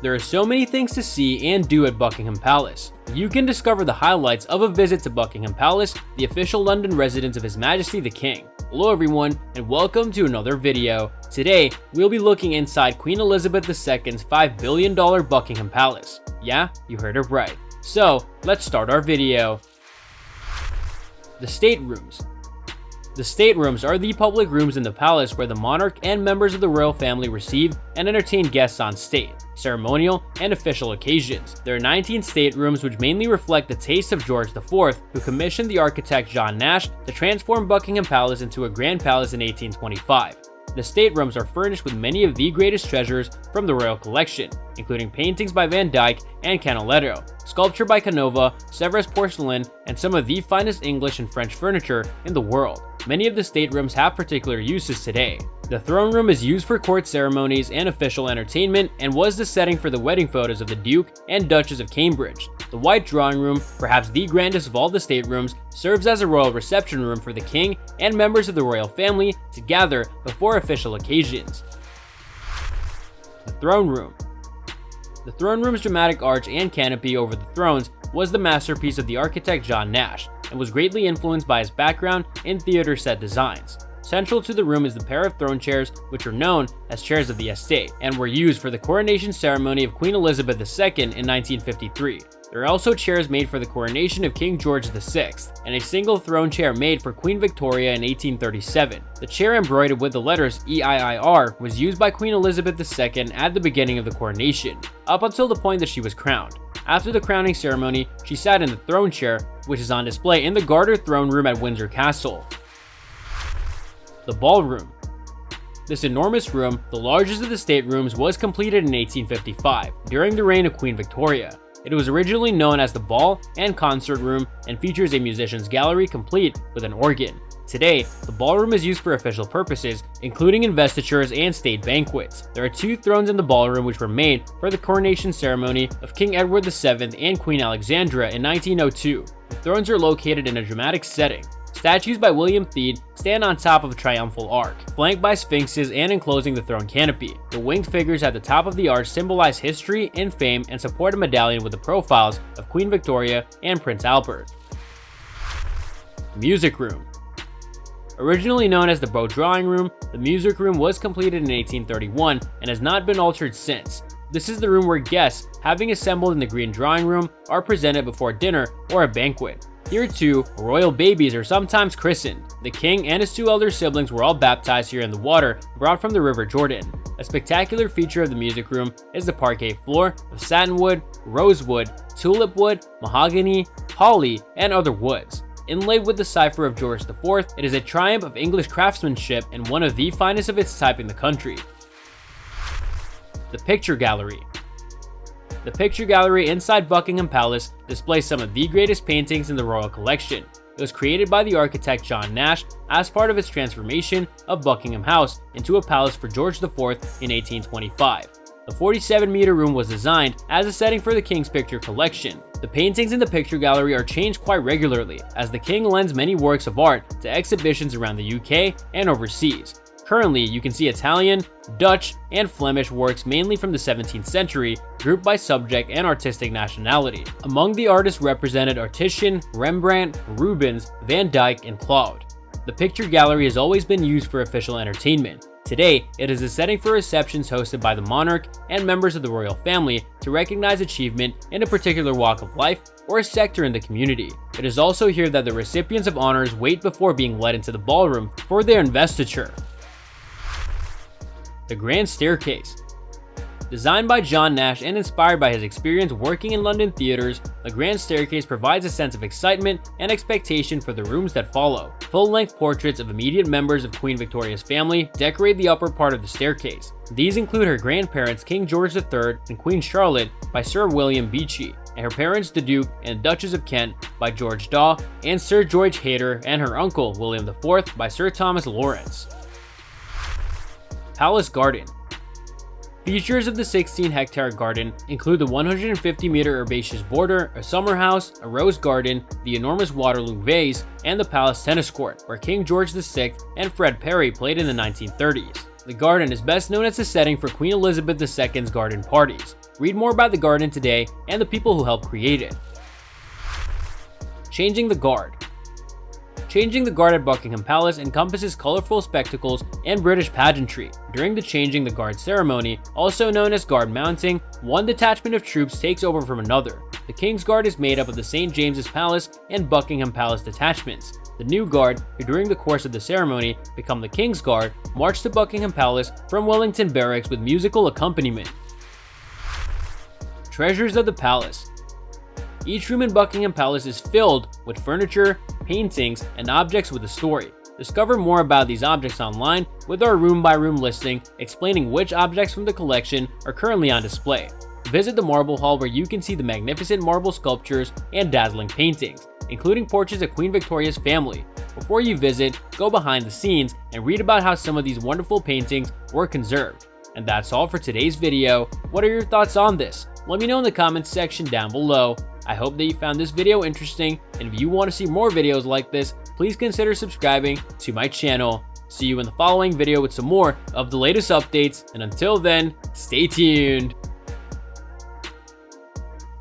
There are so many things to see and do at Buckingham Palace. You can discover the highlights of a visit to Buckingham Palace, the official London residence of His Majesty the King. Hello everyone, and welcome to another video. Today, we'll be looking inside Queen Elizabeth II's $5 billion Buckingham Palace. Yeah, you heard it right. So, let's start our video. The Staterooms. The staterooms are the public rooms in the palace where the monarch and members of the royal family receive and entertain guests on state, ceremonial, and official occasions. There are 19 staterooms which mainly reflect the taste of George IV, who commissioned the architect John Nash to transform Buckingham Palace into a grand palace in 1825. The staterooms are furnished with many of the greatest treasures from the royal collection, including paintings by Van Dyck and Canaletto, sculpture by Canova, Sèvres porcelain, and some of the finest English and French furniture in the world. Many of the staterooms have particular uses today. The throne room is used for court ceremonies and official entertainment and was the setting for the wedding photos of the Duke and Duchess of Cambridge. The White Drawing Room, perhaps the grandest of all the staterooms, serves as a royal reception room for the king and members of the royal family to gather before official occasions. The Throne Room. The throne room's dramatic arch and canopy over the thrones was the masterpiece of the architect John Nash and was greatly influenced by his background in theater set designs. Central to the room is the pair of throne chairs, which are known as chairs of the estate, and were used for the coronation ceremony of Queen Elizabeth II in 1953. There are also chairs made for the coronation of King George VI, and a single throne chair made for Queen Victoria in 1837. The chair embroidered with the letters EIIR was used by Queen Elizabeth II at the beginning of the coronation, up until the point that she was crowned. After the crowning ceremony, she sat in the throne chair, which is on display in the Garter Throne Room at Windsor Castle. The Ballroom. This enormous room, the largest of the staterooms, was completed in 1855, during the reign of Queen Victoria. It was originally known as the Ball and Concert Room and features a musician's gallery complete with an organ. Today, the ballroom is used for official purposes, including investitures and state banquets. There are two thrones in the ballroom which were made for the coronation ceremony of King Edward VII and Queen Alexandra in 1902. The thrones are located in a dramatic setting. Statues by William Theed stand on top of a triumphal arch, flanked by sphinxes and enclosing the throne canopy. The winged figures at the top of the arch symbolize history and fame and support a medallion with the profiles of Queen Victoria and Prince Albert. Music Room. Originally known as the Beau Drawing Room, the music room was completed in 1831 and has not been altered since. This is the room where guests, having assembled in the Green Drawing Room, are presented before dinner or a banquet. Here too, royal babies are sometimes christened. The king and his two elder siblings were all baptized here in the water brought from the River Jordan. A spectacular feature of the music room is the parquet floor of satinwood, rosewood, tulip wood, mahogany, holly, and other woods. Inlaid with the cipher of George IV, it is a triumph of English craftsmanship and one of the finest of its type in the country. The Picture Gallery. The picture gallery inside Buckingham Palace displays some of the greatest paintings in the royal collection. It was created by the architect John Nash as part of its transformation of Buckingham House into a palace for George IV in 1825. The 47-meter room was designed as a setting for the King's picture collection. The paintings in the picture gallery are changed quite regularly, as the King lends many works of art to exhibitions around the UK and overseas. Currently, you can see Italian, Dutch, and Flemish works mainly from the 17th century, grouped by subject and artistic nationality. Among the artists represented are Titian, Rembrandt, Rubens, Van Dyck, and Claude. The picture gallery has always been used for official entertainment. Today, it is a setting for receptions hosted by the monarch and members of the royal family to recognize achievement in a particular walk of life or a sector in the community. It is also here that the recipients of honors wait before being led into the ballroom for their investiture. The Grand Staircase. Designed by John Nash and inspired by his experience working in London theaters, the Grand Staircase provides a sense of excitement and expectation for the rooms that follow. Full-length portraits of immediate members of Queen Victoria's family decorate the upper part of the staircase. These include her grandparents King George III and Queen Charlotte by Sir William Beechey, and her parents the Duke and Duchess of Kent by George Daw, and Sir George Hayter and her uncle William IV by Sir Thomas Lawrence. Palace Garden. Features of the 16-hectare garden include the 150-meter herbaceous border, a summer house, a rose garden, the enormous Waterloo vase, and the palace tennis court, where King George VI and Fred Perry played in the 1930s. The garden is best known as the setting for Queen Elizabeth II's garden parties. Read more about the garden today and the people who helped create it. Changing the guard. Changing the guard at Buckingham Palace encompasses colorful spectacles and British pageantry. During the changing the guard ceremony, also known as guard mounting, one detachment of troops takes over from another. The King's Guard is made up of the St. James's Palace and Buckingham Palace detachments. The new guard, who during the course of the ceremony become the King's Guard, march to Buckingham Palace from Wellington Barracks with musical accompaniment. Treasures of the Palace. Each room in Buckingham Palace is filled with furniture, paintings, and objects with a story. Discover more about these objects online with our room-by-room listing explaining which objects from the collection are currently on display. Visit the Marble Hall where you can see the magnificent marble sculptures and dazzling paintings, including portraits of Queen Victoria's family. Before you visit, go behind the scenes and read about how some of these wonderful paintings were conserved. And that's all for today's video. What are your thoughts on this? Let me know in the comments section down below. I hope that you found this video interesting, and if you want to see more videos like this, please consider subscribing to my channel. See you in the following video with some more of the latest updates, and until then, stay tuned.